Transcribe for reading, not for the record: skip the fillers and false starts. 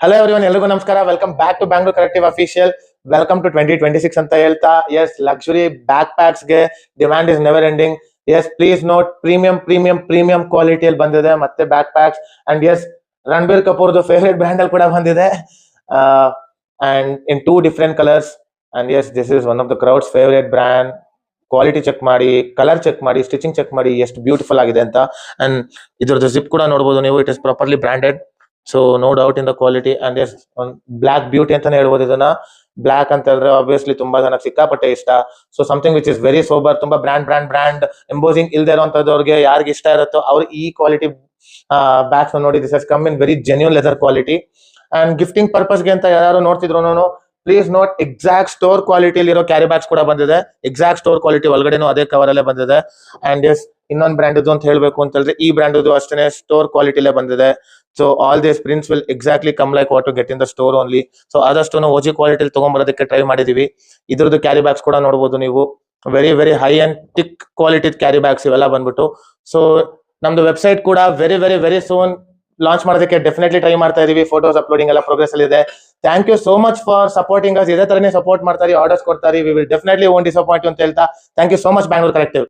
Hello everyone, ಎಲ್ರಿಗೂ ನಮಸ್ಕಾರ. Welcome back to Bangalore collective official. Welcome to 2026 ಅಂತ ಹೇಳ್ತಾ, ಎಸ್, ಲಕ್ಸುರಿ ಬ್ಯಾಕ್ ಪ್ಯಾಕ್ಸ್ ಗೆ demand is never ending. Yes, please note, premium ಕ್ವಾಲಿಟಿಯಲ್ಲಿ ಬಂದಿದೆ ಮತ್ತೆ backpacks. And yes, Ranbir ಕಪೂರ್ದು ಫೇವರೇಟ್ ಬ್ರ್ಯಾಂಡ್ ಅಲ್ಲಿ ಕೂಡ ಬಂದಿದೆ, and in 2 different colours. And yes, this is one of the crowd's favourite brand. Quality check ಮಾಡಿ, colour check ಮಾಡಿ, stitching check ಮಾಡಿ, ಎಷ್ಟು ಬ್ಯೂಟಿಫುಲ್ ಆಗಿದೆ ಅಂತ. ಅಂಡ್ ಇದ್ರದ್ದು ಜಿಪ್ ಕೂಡ ನೋಡಬಹುದು ನೀವು. It is properly branded, so no doubt in the quality. And yes, black beauty ಅಂತಾನೆ ಹೇಳ್ಬೋದು ಇದನ್ನ. ಬ್ಲಾಕ್ ಅಂತ ಹೇಳಿದ್ರೆ ಆಬ್ವಿಯಸ್ಲಿ ತುಂಬಾ ಜನ ಸಿಕ್ಕಾಪಟ್ಟೆ ಇಷ್ಟ. So something which is very sober, ತುಂಬಾ ಬ್ರ್ಯಾಂಡ್ ಎಂಬೋಸಿಂಗ್ ಇಲ್ದೇ ಇರುವಂತದವ್ರಿಗೆ ಯಾರಿಗೆ ಇಷ್ಟ ಇರುತ್ತೋ ಅವ್ರು ಈ ಕ್ವಾಲಿಟಿ ಬ್ಯಾಗ್ಸ್ ನೋಡಿ. This has come in very genuine leather quality. And gifting ಪರ್ಪಸ್ಗೆ ಅಂತ ಯಾರು ನೋಡ್ತಿದ್ರು, ಪ್ಲೀಸ್ ನೋಟ್, ಎಕ್ಸಾಕ್ಟ್ ಸ್ಟೋರ್ ಕ್ವಾಲಿಟಿಲಿರೋ ಕ್ಯಾರಿ ಬ್ಯಾಗ್ಸ್ ಕೂಡ ಬಂದಿದೆ. ಎಕ್ಸಾಕ್ಟ್ ಸ್ಟೋರ್ ಕ್ವಾಲಿಟಿ ಒಳಗಡೆನೂ ಅದೇ ಕವರ್ ಅಲ್ಲೇ ಬಂದಿದೆ. ಅಂಡ್ ಎಸ್, ಇನ್ನೊಂದು ಬ್ರ್ಯಾಂಡ್ ಅಂತ ಹೇಳ್ಬೇಕು ಅಂತ ಹೇಳಿದ್ರೆ, ಈ ಬ್ರ್ಯಾಂಡ್ ಅಷ್ಟೇ ಸ್ಟೋರ್ ಕ್ವಾಲಿಟಿಲೇ ಬಂದಿದೆ. So all this prints will exactly come like what to get in the store only. So ಆದಷ್ಟು ಓಜಿ ಕ್ವಾಲಿಟಿಲಿ ತಗೊಂಡ್ಬರೋದಕ್ಕೆ ಟ್ರೈ ಮಾಡಿದೀವಿ. ಇದ್ರದ್ದು ಕ್ಯಾರಿ ಬ್ಯಾಗ್ಸ್ ಕೂಡ ನೋಡಬಹುದು ನೀವು. Very high and thick quality carry bags ಇವೆಲ್ಲ ಬಂದ್ಬಿಟ್ಟು. ಸೊ ನಮ್ದು ವೆಬ್ಸೈಟ್ ಕೂಡ ವೆರಿ ಸೂನ್ ಲಾಂಚ್ ಮಾಡೋದಕ್ಕೆ ಡೆಫಿನೆಟ್ಲಿ ಟ್ರೈ ಮಾಡ್ತಾ ಇದೀವಿ. ಫೋಟೋಸ್ ಅಪ್ಲೋಡಿಂಗ್ ಎಲ್ಲ ಪ್ರೋಗ್ರೆಸ್ ಅಲ್ಲಿ ಇದೆ. Thank you so much for supporting us. ಇದೇ ತರನೇ ಸಪೋರ್ಟ್ ಮಾಡ್ತಾರೆ, ಆರ್ಡರ್ಸ್ ಕೊಡ್ತಾರೆ. We will definitely won't disappoint ಅಂತ ಹೇಳ್ತಾ, thank you so much Bangalore collective.